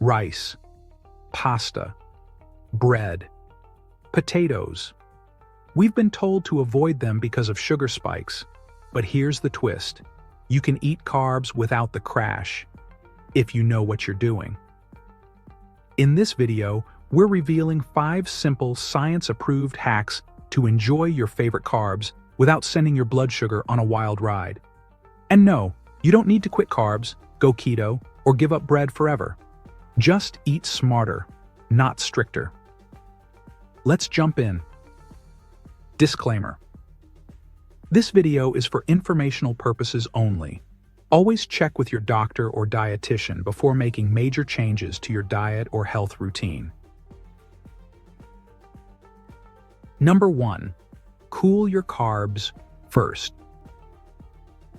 rice, pasta, bread, potatoes. We've been told to avoid them because of sugar spikes, but here's the twist. You can eat carbs without the crash, if you know what you're doing. In this video, we're revealing 5 simple, science-approved hacks to enjoy your favorite carbs without sending your blood sugar on a wild ride. And no, you don't need to quit carbs, go keto, or give up bread forever. Just eat smarter, not stricter. Let's jump in. Disclaimer. This video is for informational purposes only. Always check with your doctor or dietitian before making major changes to your diet or health routine. Number 1. Cool your carbs first.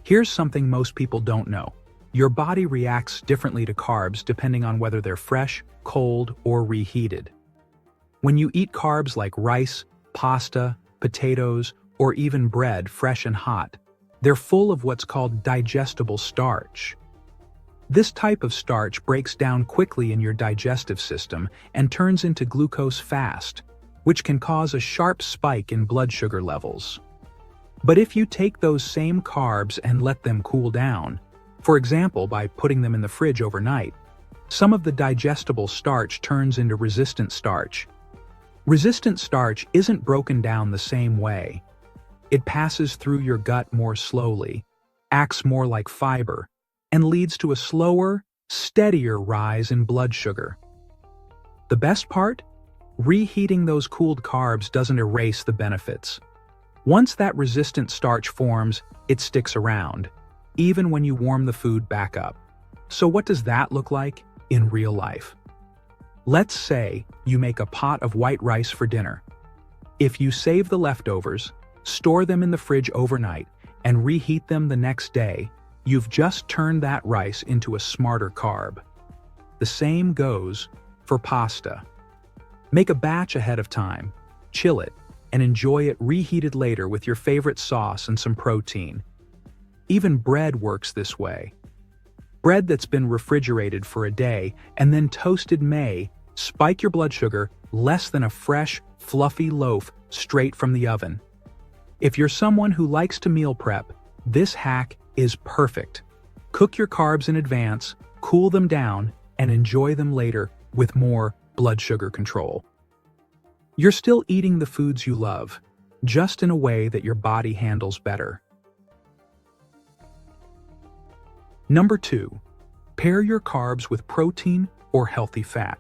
Here's something most people don't know. Your body reacts differently to carbs depending on whether they're fresh, cold, or reheated. When you eat carbs like rice, pasta, potatoes, or even bread fresh and hot, they're full of what's called digestible starch. This type of starch breaks down quickly in your digestive system and turns into glucose fast, which can cause a sharp spike in blood sugar levels. But if you take those same carbs and let them cool down, for example by putting them in the fridge overnight, some of the digestible starch turns into resistant starch. Resistant starch isn't broken down the same way. It passes through your gut more slowly, acts more like fiber, and leads to a slower, steadier rise in blood sugar. The best part? Reheating those cooled carbs doesn't erase the benefits. Once that resistant starch forms, it sticks around, even when you warm the food back up. So what does that look like in real life? Let's say you make a pot of white rice for dinner. If you save the leftovers, store them in the fridge overnight, and reheat them the next day, you've just turned that rice into a smarter carb. The same goes for pasta. Make a batch ahead of time, chill it, and enjoy it reheated later with your favorite sauce and some protein. Even bread works this way. Bread that's been refrigerated for a day and then toasted may spike your blood sugar less than a fresh, fluffy loaf straight from the oven. If you're someone who likes to meal prep, this hack is perfect. Cook your carbs in advance, cool them down, and enjoy them later with more blood sugar control. You're still eating the foods you love, just in a way that your body handles better. Number 2. Pair your carbs with protein or healthy fat.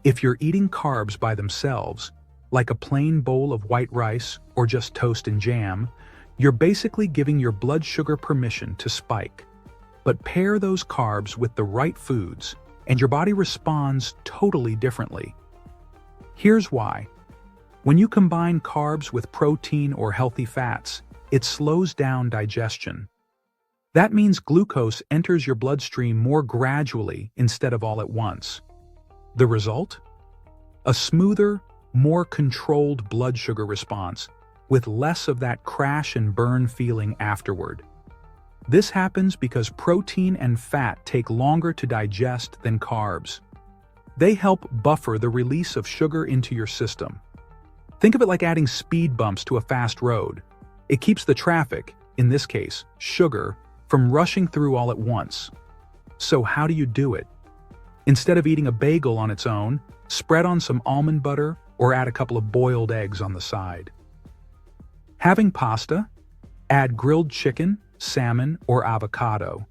If you're eating carbs by themselves, like a plain bowl of white rice or just toast and jam, you're basically giving your blood sugar permission to spike. But pair those carbs with the right foods, and your body responds totally differently. Here's why. When you combine carbs with protein or healthy fats, it slows down digestion. That means glucose enters your bloodstream more gradually instead of all at once. The result? A smoother, more controlled blood sugar response, with less of that crash and burn feeling afterward. This happens because protein and fat take longer to digest than carbs. They help buffer the release of sugar into your system. Think of it like adding speed bumps to a fast road. It keeps the traffic, in this case, sugar, from rushing through all at once. So how do you do it? Instead of eating a bagel on its own, spread on some almond butter or add a couple of boiled eggs on the side. Having pasta? Add grilled chicken, salmon, or avocado.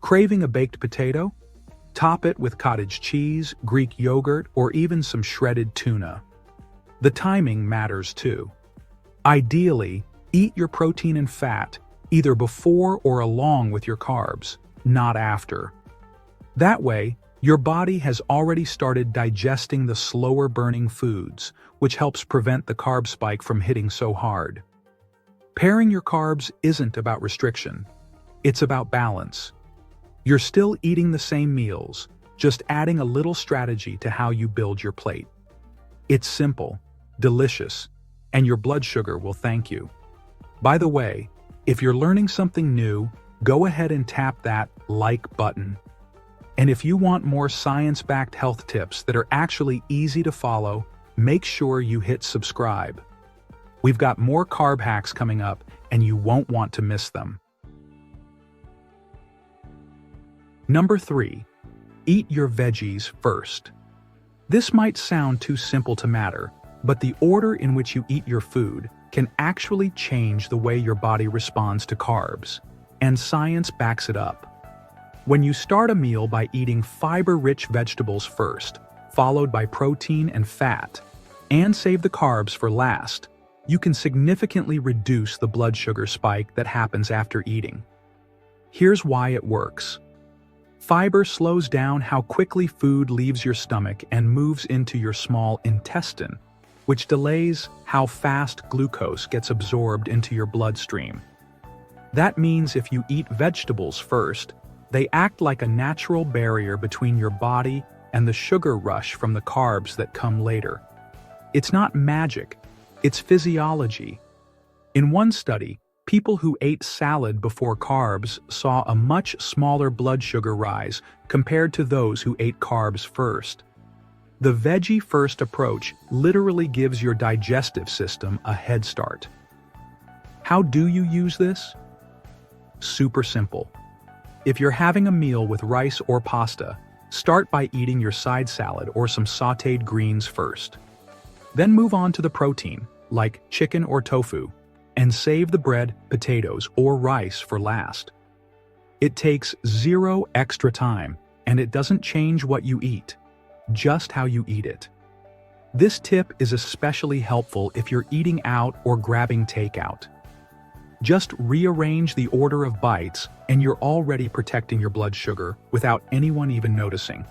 Craving a baked potato? Top it with cottage cheese, Greek yogurt, or even some shredded tuna. The timing matters too. Ideally, eat your protein and fat either before or along with your carbs, not after. That way, your body has already started digesting the slower-burning foods, which helps prevent the carb spike from hitting so hard. Pairing your carbs isn't about restriction. It's about balance. You're still eating the same meals, just adding a little strategy to how you build your plate. It's simple, delicious, and your blood sugar will thank you. By the way, if you're learning something new, go ahead and tap that like button. And if you want more science-backed health tips that are actually easy to follow, make sure you hit subscribe. We've got more carb hacks coming up, and you won't want to miss them. Number 3. Eat your veggies first. This might sound too simple to matter, but the order in which you eat your food can actually change the way your body responds to carbs, and science backs it up. When you start a meal by eating fiber-rich vegetables first, followed by protein and fat, and save the carbs for last, you can significantly reduce the blood sugar spike that happens after eating. Here's why it works. Fiber slows down how quickly food leaves your stomach and moves into your small intestine, which delays how fast glucose gets absorbed into your bloodstream. That means if you eat vegetables first, they act like a natural barrier between your body and the sugar rush from the carbs that come later. It's not magic, it's physiology. In one study, people who ate salad before carbs saw a much smaller blood sugar rise compared to those who ate carbs first. The veggie-first approach literally gives your digestive system a head start. How do you use this? Super simple. If you're having a meal with rice or pasta, start by eating your side salad or some sautéed greens first. Then move on to the protein, like chicken or tofu, and save the bread, potatoes, or rice for last. It takes 0 extra time, and it doesn't change what you eat, just how you eat it. This tip is especially helpful if you're eating out or grabbing takeout. Just rearrange the order of bites, and you're already protecting your blood sugar without anyone even noticing.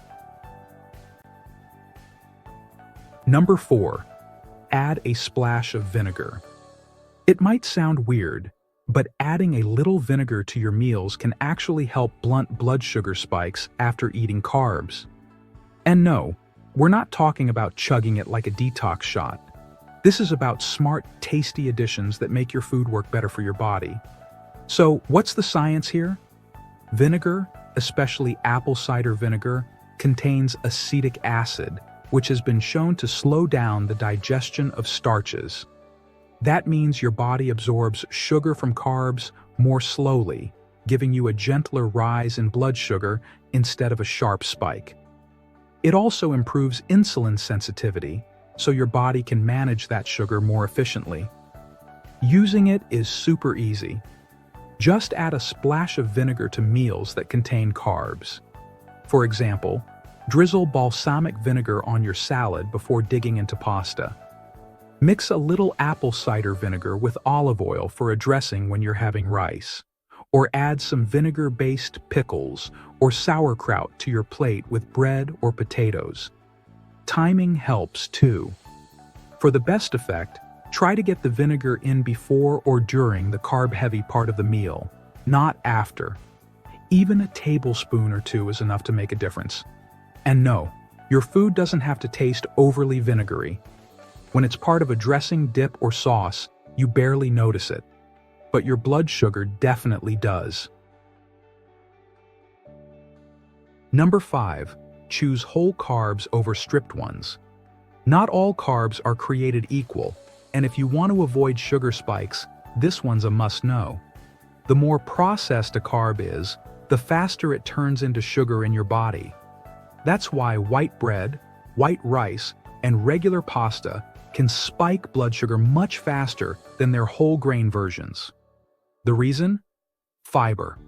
Number 4. Add a splash of vinegar. It might sound weird, but adding a little vinegar to your meals can actually help blunt blood sugar spikes after eating carbs. And no, we're not talking about chugging it like a detox shot. This is about smart, tasty additions that make your food work better for your body. So, what's the science here? Vinegar, especially apple cider vinegar, contains acetic acid, which has been shown to slow down the digestion of starches. That means your body absorbs sugar from carbs more slowly, giving you a gentler rise in blood sugar instead of a sharp spike. It also improves insulin sensitivity, so your body can manage that sugar more efficiently. Using it is super easy. Just add a splash of vinegar to meals that contain carbs. For example, drizzle balsamic vinegar on your salad before digging into pasta. Mix a little apple cider vinegar with olive oil for a dressing when you're having rice. Or add some vinegar-based pickles or sauerkraut to your plate with bread or potatoes. Timing helps too. For the best effect, try to get the vinegar in before or during the carb-heavy part of the meal, not after. Even a tablespoon or two is enough to make a difference. And no, your food doesn't have to taste overly vinegary. When it's part of a dressing, dip, or sauce, you barely notice it. But your blood sugar definitely does. Number 5. Choose whole carbs over stripped ones. Not all carbs are created equal, and if you want to avoid sugar spikes, this one's a must-know. The more processed a carb is, the faster it turns into sugar in your body. That's why white bread, white rice, and regular pasta can spike blood sugar much faster than their whole grain versions. The reason? Fiber.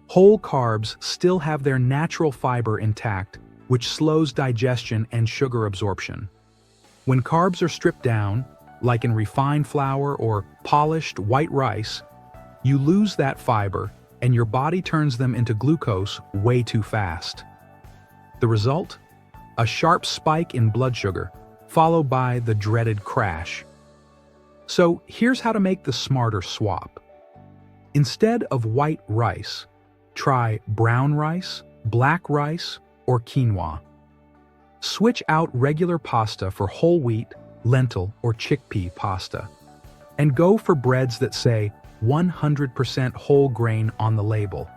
Whole carbs still have their natural fiber intact, which slows digestion and sugar absorption. When carbs are stripped down, like in refined flour or polished white rice, you lose that fiber and your body turns them into glucose way too fast. The result? A sharp spike in blood sugar, followed by the dreaded crash. So here's how to make the smarter swap. Instead of white rice, try brown rice, black rice, or quinoa. Switch out regular pasta for whole wheat, lentil, or chickpea pasta. And go for breads that say 100% whole grain on the label,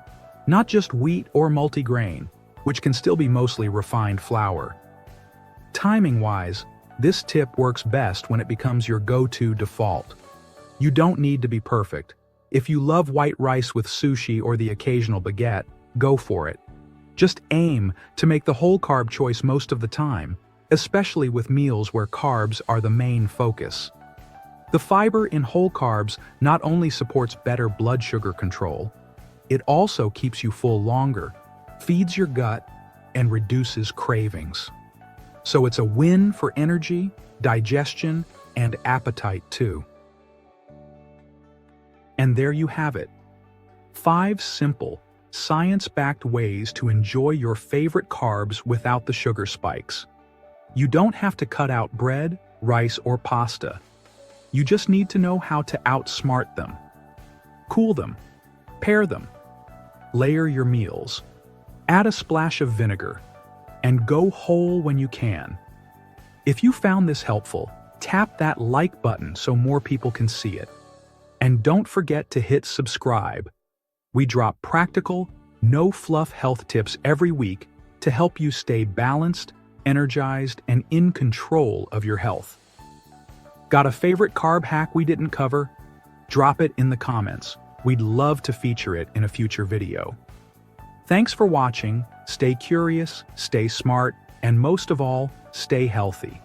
not just wheat or multigrain. which can still be mostly refined flour. Timing-wise, this tip works best when it becomes your go-to default. You don't need to be perfect. If you love white rice with sushi or the occasional baguette, go for it. Just aim to make the whole carb choice most of the time, especially with meals where carbs are the main focus. The fiber in whole carbs not only supports better blood sugar control, it also keeps you full longer, feeds your gut, and reduces cravings. So it's a win for energy, digestion, and appetite too. And there you have it. 5 simple, science-backed ways to enjoy your favorite carbs without the sugar spikes. You don't have to cut out bread, rice, or pasta. You just need to know how to outsmart them. Cool them. Pair them. Layer your meals. Add a splash of vinegar. And go whole when you can. If you found this helpful, tap that like button so more people can see it. And don't forget to hit subscribe. We drop practical, no-fluff health tips every week to help you stay balanced, energized, and in control of your health. Got a favorite carb hack we didn't cover? Drop it in the comments. We'd love to feature it in a future video. Thanks for watching. Stay curious, stay smart, and most of all, stay healthy.